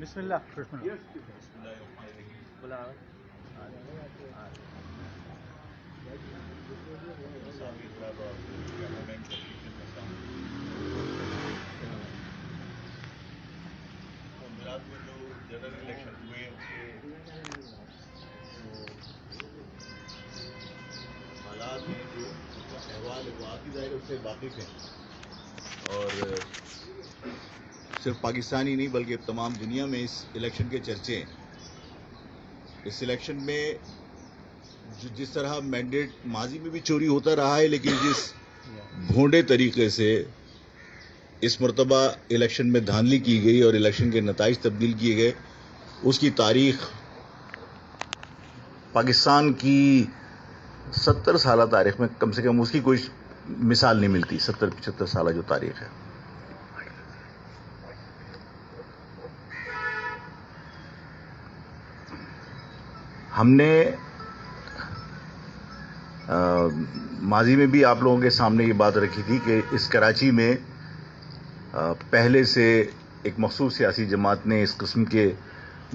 بسم اللہ گجرات میں جو جنرل الیکشن ہوئے اس کے حالات ہیں، جو احوال ہے وہ آپ کی ظاہر اس سے واقف ہیں، اور صرف پاکستانی نہیں بلکہ تمام دنیا میں اس الیکشن کے چرچے ہیں۔ اس الیکشن میں جس طرح مینڈیٹ ماضی میں بھی چوری ہوتا رہا ہے، لیکن جس بھونڈے طریقے سے اس مرتبہ الیکشن میں دھاندلی کی گئی اور الیکشن کے نتائج تبدیل کیے گئے، اس کی تاریخ پاکستان کی 70 سالہ تاریخ میں کم سے کم اس کی کوئی مثال نہیں ملتی۔ 70-75 سالہ جو تاریخ ہے، ہم نے ماضی میں بھی آپ لوگوں کے سامنے یہ بات رکھی تھی کہ اس کراچی میں پہلے سے ایک مخصوص سیاسی جماعت نے اس قسم کے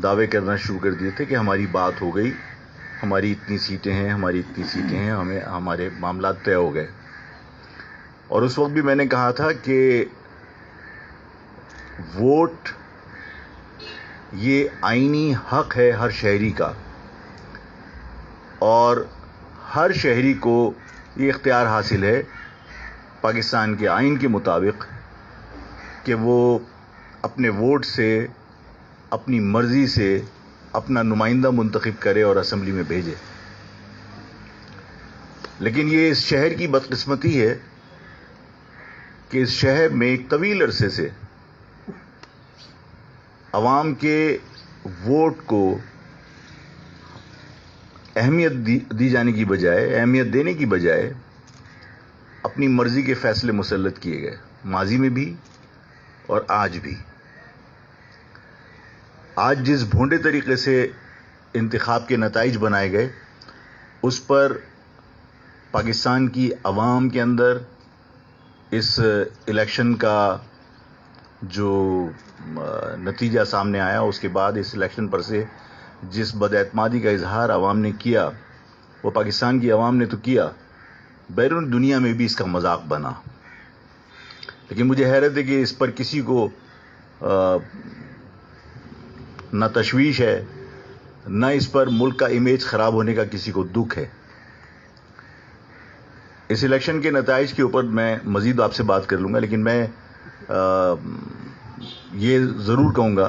دعوے کرنا شروع کر دیے تھے کہ ہماری بات ہو گئی، ہماری اتنی سیٹیں ہیں، ہماری اتنی سیٹیں ہیں، ہمارے معاملات طے ہو گئے۔ اور اس وقت بھی میں نے کہا تھا کہ ووٹ یہ آئینی حق ہے ہر شہری کا، اور ہر شہری کو یہ اختیار حاصل ہے پاکستان کے آئین کے مطابق کہ وہ اپنے ووٹ سے، اپنی مرضی سے اپنا نمائندہ منتخب کرے اور اسمبلی میں بھیجے۔ لیکن یہ اس شہر کی بدقسمتی ہے کہ اس شہر میں ایک طویل عرصے سے عوام کے ووٹ کو اہمیت دی جانے کی بجائے، اہمیت دینے کی بجائے اپنی مرضی کے فیصلے مسلط کیے گئے، ماضی میں بھی اور آج بھی۔ آج جس بھونڈے طریقے سے انتخاب کے نتائج بنائے گئے، اس پر پاکستان کی عوام کے اندر اس الیکشن کا جو نتیجہ سامنے آیا، اس کے بعد اس الیکشن پر سے جس بد اعتمادی کا اظہار عوام نے کیا، وہ پاکستان کی عوام نے تو کیا، بیرون دنیا میں بھی اس کا مذاق بنا۔ لیکن مجھے حیرت ہے کہ اس پر کسی کو نہ تشویش ہے، نہ اس پر ملک کا امیج خراب ہونے کا کسی کو دکھ ہے۔ اس الیکشن کے نتائج کے اوپر میں مزید آپ سے بات کر لوں گا، لیکن میں یہ ضرور کہوں گا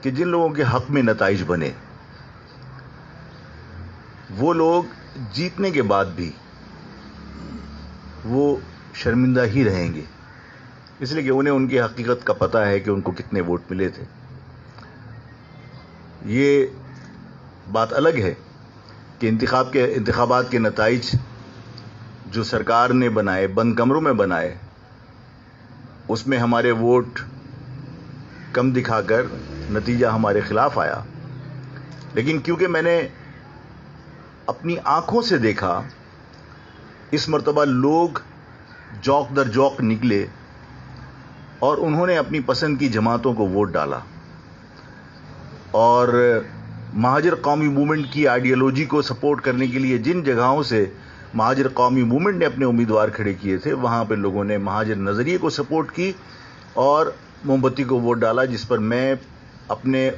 کہ جن لوگوں کے حق میں نتائج بنے، وہ لوگ جیتنے کے بعد بھی وہ شرمندہ ہی رہیں گے، اس لیے کہ انہیں ان کی حقیقت کا پتہ ہے کہ ان کو کتنے ووٹ ملے تھے۔ یہ بات الگ ہے کہ انتخابات کے نتائج جو سرکار نے بنائے، بند کمروں میں بنائے، اس میں ہمارے ووٹ کم دکھا کر نتیجہ ہمارے خلاف آیا۔ لیکن کیونکہ میں نے اپنی آنکھوں سے دیکھا، اس مرتبہ لوگ جوق در جوق نکلے اور انہوں نے اپنی پسند کی جماعتوں کو ووٹ ڈالا، اور مہاجر قومی موومنٹ کی آئیڈیالوجی کو سپورٹ کرنے کے لیے جن جگہوں سے مہاجر قومی موومنٹ نے اپنے امیدوار کھڑے کیے تھے، وہاں پہ لوگوں نے مہاجر نظریے کو سپورٹ کی اور موم بتی کو ووٹ ڈالا، جس پر میں اپنے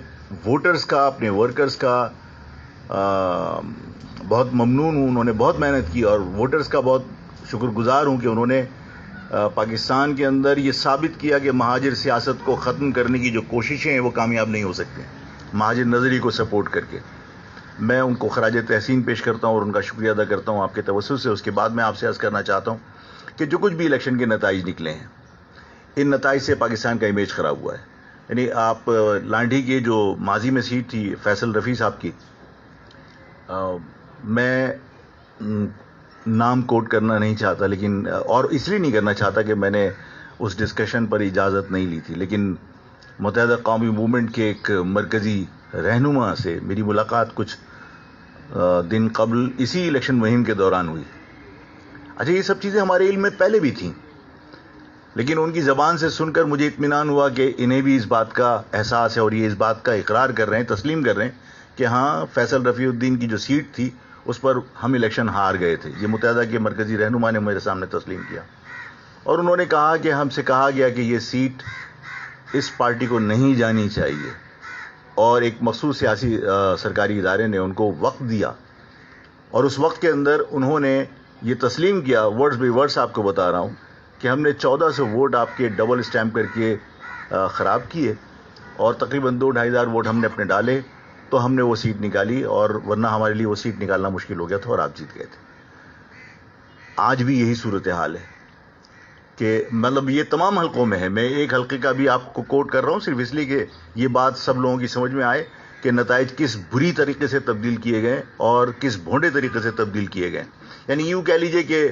ووٹرز کا، اپنے ورکرز کا بہت ممنون ہوں۔ انہوں نے بہت محنت کی، اور ووٹرز کا بہت شکر گزار ہوں کہ انہوں نے پاکستان کے اندر یہ ثابت کیا کہ مہاجر سیاست کو ختم کرنے کی جو کوششیں ہیں وہ کامیاب نہیں ہو سکتی مہاجر نظریے کو سپورٹ کر کے۔ میں ان کو خراج تحسین پیش کرتا ہوں اور ان کا شکریہ ادا کرتا ہوں آپ کے توسط سے۔ اس کے بعد میں آپ سے عرض کرنا چاہتا ہوں کہ جو کچھ بھی الیکشن کے نتائج نکلے ہیں، ان نتائج سے پاکستان کا امیج خراب ہوا ہے۔ یعنی آپ لانڈھی کے جو ماضی میں سیٹ تھی فیصل رفیع صاحب کی، میں نام کوٹ کرنا نہیں چاہتا، لیکن اور اس لیے نہیں کرنا چاہتا کہ میں نے اس ڈسکشن پر اجازت نہیں لی تھی، لیکن متحدہ قومی موومنٹ کے ایک مرکزی رہنما سے میری ملاقات کچھ دن قبل اسی الیکشن مہم کے دوران ہوئی۔ اچھا، یہ سب چیزیں ہمارے علم میں پہلے بھی تھیں، لیکن ان کی زبان سے سن کر مجھے اطمینان ہوا کہ انہیں بھی اس بات کا احساس ہے اور یہ اس بات کا اقرار کر رہے ہیں، تسلیم کر رہے ہیں کہ ہاں فیصل رفیع الدین کی جو سیٹ تھی اس پر ہم الیکشن ہار گئے تھے. یہ متحدہ کے مرکزی رہنما نے میرے سامنے تسلیم کیا اور انہوں نے کہا کہ ہم سے کہا گیا کہ یہ سیٹ اس پارٹی کو نہیں جانی چاہیے، اور ایک مخصوص سیاسی سرکاری ادارے نے ان کو وقت دیا اور اس وقت کے اندر انہوں نے یہ تسلیم کیا، ورڈز بائی ورڈز آپ کو بتا رہا ہوں، کہ ہم نے 1400 ووٹ آپ کے ڈبل اسٹیمپ کر کے خراب کیے اور تقریباً 2-2.5 ہزار ووٹ ہم نے اپنے ڈالے تو ہم نے وہ سیٹ نکالی، اور ورنہ ہمارے لیے وہ سیٹ نکالنا مشکل ہو گیا تھا اور آپ جیت گئے تھے. آج بھی یہی صورتحال ہے کہ مطلب یہ تمام حلقوں میں ہے. میں ایک حلقے کا بھی آپ کو کوٹ کر رہا ہوں صرف اس لیے کہ یہ بات سب لوگوں کی سمجھ میں آئے کہ نتائج کس بری طریقے سے تبدیل کیے گئے اور کس بھونڈے طریقے سے تبدیل کیے گئے. یعنی یوں کہہ لیجئے کہ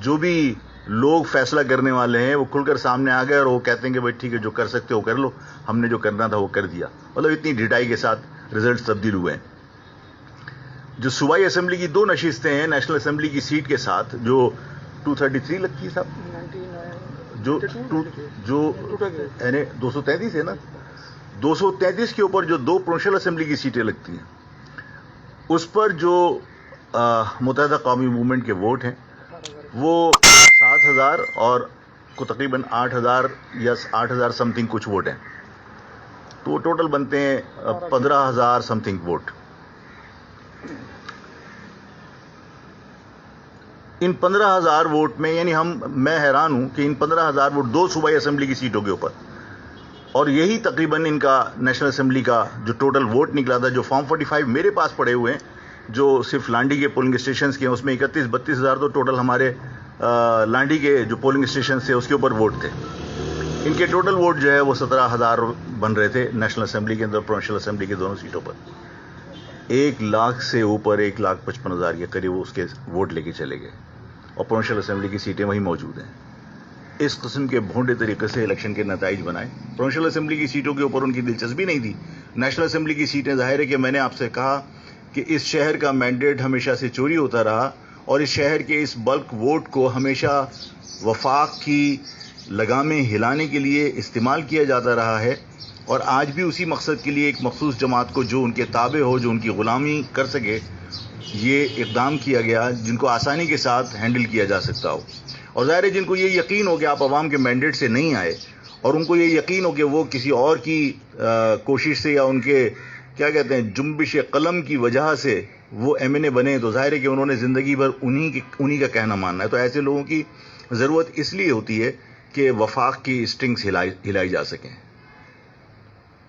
جو بھی لوگ فیصلہ کرنے والے ہیں وہ کھل کر سامنے آ گئے اور وہ کہتے ہیں کہ بھائی ٹھیک ہے جو کر سکتے ہو کر لو، ہم نے جو کرنا تھا وہ کر دیا. مطلب اتنی ڈھٹائی کے ساتھ رزلٹس تبدیل ہوئے ہیں. جو صوبائی اسمبلی کی 2 نشستیں ہیں نیشنل اسمبلی کی سیٹ کے ساتھ جو 233 لگتی ہے صاحب، جو یعنی 233 ہے نا، 233 کے اوپر جو 2 پروونشل اسمبلی کی سیٹیں لگتی ہیں اس پر جو متحدہ قومی موومنٹ کے ووٹ ہیں وہ 7,000 اور کو تقریباً 8,000 یا 8,000 سم تھنگ کچھ ووٹ ہیں، تو وہ ٹوٹل بنتے ہیں 15,000 سم تھنگ ووٹ. ان 15,000 ووٹ میں یعنی میں حیران ہوں کہ ان 15,000 ووٹ 2 صوبائی اسمبلی کی سیٹوں کے اوپر، اور یہی تقریباً ان کا نیشنل اسمبلی کا جو ٹوٹل ووٹ نکلا تھا. جو فارم 45 میرے پاس پڑے ہوئے ہیں جو صرف لانڈی کے پولنگ اسٹیشنز کے ہیں، اس میں 31-32 ہزار تو ٹوٹل ہمارے لانڈی کے جو پولنگ اسٹیشنز تھے اس کے اوپر ووٹ تھے. ان کے ٹوٹل ووٹ جو ہے وہ 17,000 بن رہے تھے نیشنل اسمبلی کے اندر، پروونشل اسمبلی کے دونوں سیٹوں پر. 1 لاکھ سے اوپر 1,55,000 کے قریب اس کے ووٹ لے کے چلے گئے اور پروونشل اسمبلی کی سیٹیں وہی موجود ہیں. اس قسم کے بھونڈے طریقے سے الیکشن کے نتائج بنائے. پروونشل اسمبلی کی سیٹوں کے اوپر ان کی دلچسپی نہیں تھی. نیشنل اسمبلی کی سیٹیں ظاہر ہے کہ میں نے آپ سے کہا کہ اس شہر کا مینڈیٹ ہمیشہ سے چوری ہوتا رہا اور اس شہر کے اس بلک ووٹ کو ہمیشہ وفاق کی لگامیں ہلانے کے لیے استعمال کیا جاتا رہا ہے، اور آج بھی اسی مقصد کے لیے ایک مخصوص جماعت کو جو ان کے تابع ہو، جو ان کی غلامی کر سکے، یہ اقدام کیا گیا جن کو آسانی کے ساتھ ہینڈل کیا جا سکتا ہو. اور ظاہر ہے جن کو یہ یقین ہو کہ آپ عوام کے مینڈیٹ سے نہیں آئے اور ان کو یہ یقین ہو کہ وہ کسی اور کی کوشش سے یا ان کے کیا کہتے ہیں جنبش قلم کی وجہ سے وہ ایم این اے بنے، تو ظاہر ہے کہ انہوں نے زندگی بھر انہی کا کہنا ماننا ہے. تو ایسے لوگوں کی ضرورت اس لیے ہوتی ہے کہ وفاق کی اسٹنگز ہلائی جا سکیں.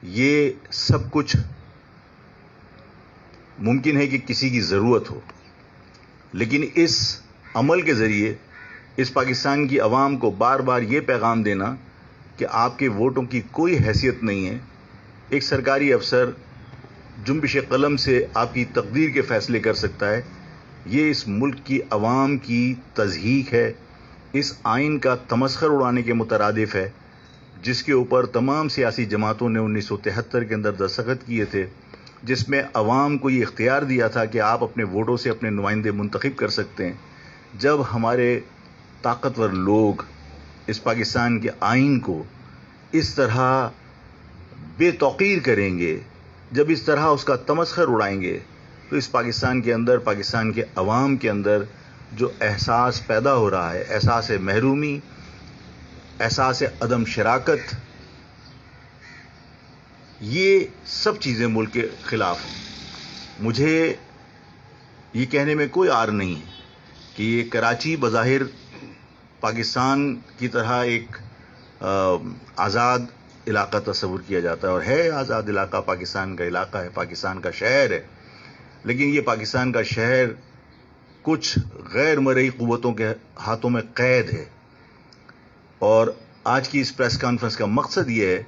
یہ سب کچھ ممکن ہے کہ کسی کی ضرورت ہو، لیکن اس عمل کے ذریعے اس پاکستان کی عوام کو بار بار یہ پیغام دینا کہ آپ کے ووٹوں کی کوئی حیثیت نہیں ہے. ایک سرکاری افسر جنبش قلم سے آپ کی تقدیر کے فیصلے کر سکتا ہے، یہ اس ملک کی عوام کی تضحیک ہے، اس آئین کا تمسخر اڑانے کے مترادف ہے جس کے اوپر تمام سیاسی جماعتوں نے 1973 کے اندر دستخط کیے تھے، جس میں عوام کو یہ اختیار دیا تھا کہ آپ اپنے ووٹوں سے اپنے نمائندے منتخب کر سکتے ہیں. جب ہمارے طاقتور لوگ اس پاکستان کے آئین کو اس طرح بے توقیر کریں گے، جب اس طرح اس کا تمسخر اڑائیں گے، تو اس پاکستان کے اندر، پاکستان کے عوام کے اندر جو احساس پیدا ہو رہا ہے، احساس محرومی، احساس عدم شراکت، یہ سب چیزیں ملک کے خلاف ہیں. مجھے یہ کہنے میں کوئی عار نہیں ہے کہ یہ کراچی بظاہر پاکستان کی طرح ایک آزاد علاقہ تصور کیا جاتا ہے، اور ہے آزاد علاقہ، پاکستان کا علاقہ ہے، پاکستان کا شہر ہے، لیکن یہ پاکستان کا شہر کچھ غیر مرئی قوتوں کے ہاتھوں میں قید ہے. اور آج کی اس پریس کانفرنس کا مقصد یہ ہے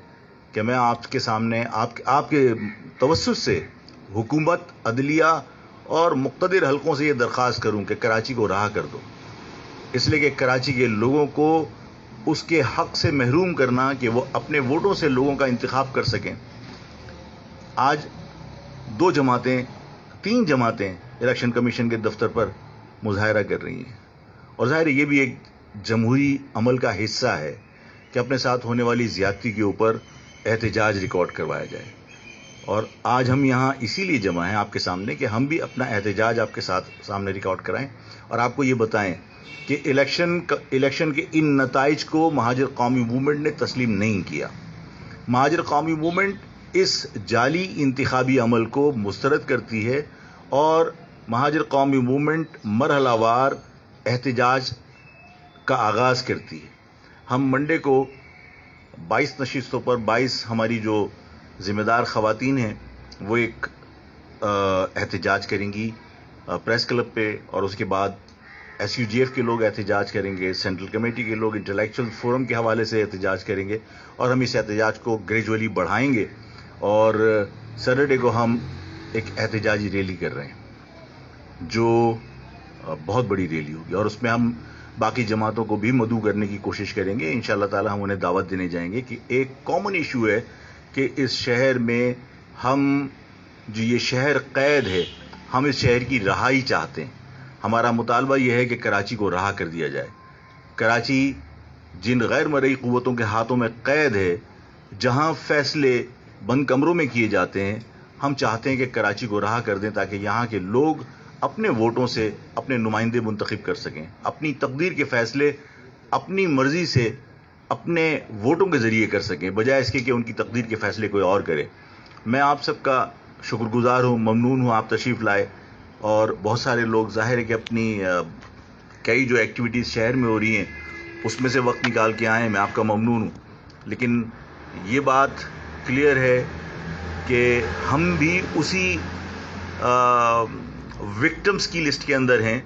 کہ میں آپ کے سامنے آپ کے توسط سے حکومت، عدلیہ اور مقتدر حلقوں سے یہ درخواست کروں کہ کراچی کو رہا کر دو، اس لیے کہ کراچی کے لوگوں کو اس کے حق سے محروم کرنا کہ وہ اپنے ووٹوں سے لوگوں کا انتخاب کر سکیں. آج 3 جماعتیں الیکشن کمیشن کے دفتر پر مظاہرہ کر رہی ہیں، اور ظاہر ہے یہ بھی ایک جمہوری عمل کا حصہ ہے کہ اپنے ساتھ ہونے والی زیادتی کے اوپر احتجاج ریکارڈ کروایا جائے. اور آج ہم یہاں اسی لیے جمع ہیں آپ کے سامنے کہ ہم بھی اپنا احتجاج آپ کے سامنے ریکارڈ کرائیں اور آپ کو یہ بتائیں کہ الیکشن کے ان نتائج کو مہاجر قومی موومنٹ نے تسلیم نہیں کیا. مہاجر قومی موومنٹ اس جعلی انتخابی عمل کو مسترد کرتی ہے اور مہاجر قومی موومنٹ مرحلہ وار احتجاج کا آغاز کرتی ہے. ہم منڈے کو 22 نشستوں پر 22 ہماری جو ذمہ دار خواتین ہیں وہ ایک احتجاج کریں گی پریس کلب پہ، اور اس کے بعد ایس یو جی ایف کے لوگ احتجاج کریں گے، سینٹرل کمیٹی کے لوگ انٹلیکچوئل فورم کے حوالے سے احتجاج کریں گے، اور ہم اس احتجاج کو گریجولی بڑھائیں گے. اور سیٹرڈے کو ہم ایک احتجاجی ریلی کر رہے ہیں جو بہت بڑی ریلی ہوگی، اور اس میں ہم باقی جماعتوں کو بھی مدعو کرنے کی کوشش کریں گے. انشاءاللہ تعالی ہم انہیں دعوت دینے جائیں گے کہ ایک کامن ایشو ہے کہ اس شہر میں ہم جو یہ شہر قید ہے، ہم اس شہر کی رہائی چاہتے ہیں. ہمارا مطالبہ یہ ہے کہ کراچی کو رہا کر دیا جائے. کراچی جن غیر مرئی قوتوں کے ہاتھوں میں قید ہے، جہاں فیصلے بند کمروں میں کیے جاتے ہیں، ہم چاہتے ہیں کہ کراچی کو رہا کر دیں تاکہ یہاں کے لوگ اپنے ووٹوں سے اپنے نمائندے منتخب کر سکیں، اپنی تقدیر کے فیصلے اپنی مرضی سے اپنے ووٹوں کے ذریعے کر سکیں، بجائے اس کے کہ ان کی تقدیر کے فیصلے کوئی اور کرے. میں آپ سب کا شکر گزار ہوں، ممنون ہوں آپ تشریف لائے، اور بہت سارے لوگ ظاہر ہے کہ اپنی کئی جو ایکٹیویٹیز شہر میں ہو رہی ہیں اس میں سے وقت نکال کے آئے ہیں. میں آپ کا ممنون ہوں، لیکن یہ بات کلیئر ہے کہ ہم بھی اسی وکٹمز کی لسٹ کے اندر ہیں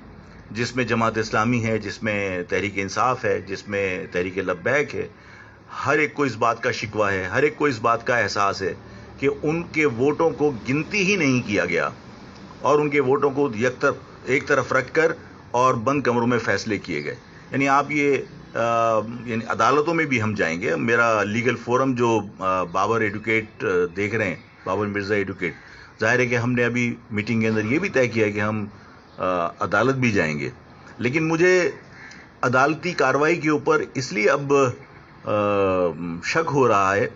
جس میں جماعت اسلامی ہے، جس میں تحریک انصاف ہے، جس میں تحریک لبیک ہے. ہر ایک کو اس بات کا شکوہ ہے، ہر ایک کو اس بات کا احساس ہے کہ ان کے ووٹوں کو گنتی ہی نہیں کیا گیا، اور ان کے ووٹوں کو ایک طرف رکھ کر اور بند کمروں میں فیصلے کیے گئے. یعنی آپ یہ یعنی عدالتوں میں بھی ہم جائیں گے. میرا لیگل فورم جو بابر ایڈوکیٹ دیکھ رہے ہیں، بابر مرزا ایڈوکیٹ، ظاہر ہے کہ ہم نے ابھی میٹنگ کے اندر یہ بھی طے کیا کہ ہم عدالت بھی جائیں گے. لیکن مجھے عدالتی کارروائی کے اوپر اس لیے اب شک ہو رہا ہے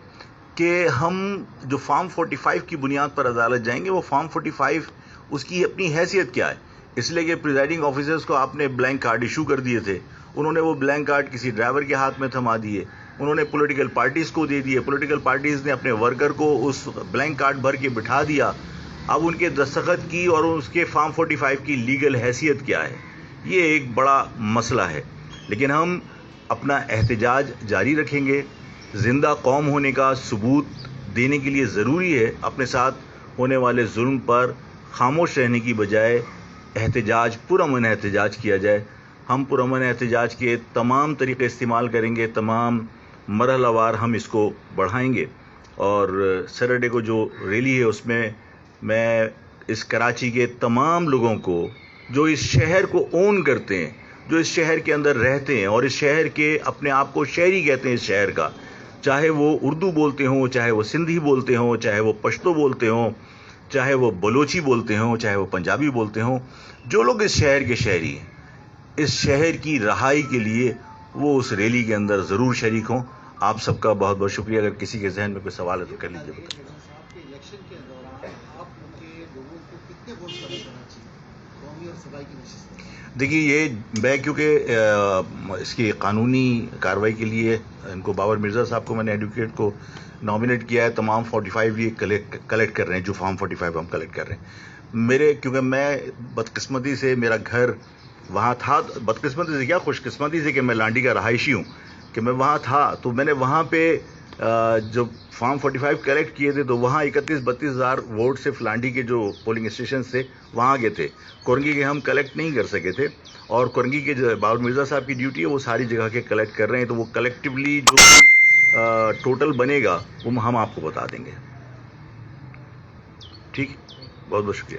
کہ ہم جو فارم 45 کی بنیاد پر عدالت جائیں گے، وہ فارم 45 اس کی اپنی حیثیت کیا ہے؟ اس لیے کہ پریزائڈنگ آفیسرز کو آپ نے بلینک کارڈ ایشو کر دیے تھے، انہوں نے وہ بلینک کارڈ کسی ڈرائیور کے ہاتھ میں تھما دیے، انہوں نے پولیٹیکل پارٹیز کو دے دیے، پولیٹیکل پارٹیز نے اپنے ورکر کو اس بلینک کارڈ بھر کے بٹھا دیا. اب ان کے دستخط کی اور اس کے فارم 45 کی لیگل حیثیت کیا ہے؟ یہ ایک بڑا مسئلہ ہے. لیکن ہم اپنا احتجاج جاری رکھیں گے. زندہ قوم ہونے کا ثبوت دینے کے لیے ضروری ہے اپنے ساتھ ہونے والے ظلم پر خاموش رہنے کی بجائے احتجاج، پرامن احتجاج کیا جائے. ہم پرامن احتجاج کے تمام طریقے استعمال کریں گے، تمام مرحلہ وار ہم اس کو بڑھائیں گے. اور سیٹرڈے کو جو ریلی ہے اس میں اس کراچی کے تمام لوگوں کو جو اس شہر کو اون کرتے ہیں، جو اس شہر کے اندر رہتے ہیں اور اس شہر کے اپنے آپ کو شہری کہتے ہیں، اس شہر کا، چاہے وہ اردو بولتے ہوں، چاہے وہ سندھی بولتے ہوں، چاہے وہ پشتو بولتے ہوں، چاہے وہ بلوچی بولتے ہوں، چاہے وہ پنجابی بولتے ہوں، جو لوگ اس شہر کے شہری ہیں، اس شہر کی رہائی کے لیے وہ اس ریلی کے اندر ضرور شریک ہوں. آپ سب کا بہت بہت شکریہ. اگر کسی کے ذہن میں کوئی سوال ہے تو کر لیجیے. الیکشن کے دوران آپ کے لوگوں کو کتنے ووٹ پڑے کراچی قومی اور صوبائی کی نشست میں؟ دیکھیے، یہ میں کیونکہ اس کی قانونی کارروائی کے لیے ان کو بابر مرزا صاحب کو میں نے ایڈوکیٹ کو نامنیٹ کیا ہے. تمام 45 یہ کلیکٹ کر رہے ہیں، جو فارم 45 ہم کلیکٹ کر رہے ہیں. کیونکہ میں بدقسمتی سے میرا گھر وہاں تھا، بدقسمتی سے کیا، خوش قسمتی سے کہ میں لانڈی کا رہائشی ہوں، کہ میں وہاں تھا، تو میں نے وہاں پہ جو فارم 45 کلیکٹ کیے تھے تو وہاں 31-32 ہزار ووٹ صرف لانڈی کے جو پولنگ اسٹیشنز تھے وہاں گئے تھے. کورنگی کے ہم کلیکٹ نہیں کر سکے تھے، اور کورنگی کے جو بابر مرزا صاحب کی ڈیوٹی ہے وہ ساری جگہ کے کلیکٹ کر رہے ہیں. تو وہ کلیکٹیولی جو ٹوٹل بنے گا وہ ہم آپ کو بتا دیں گے. ٹھیک، بہت بہت شکریہ.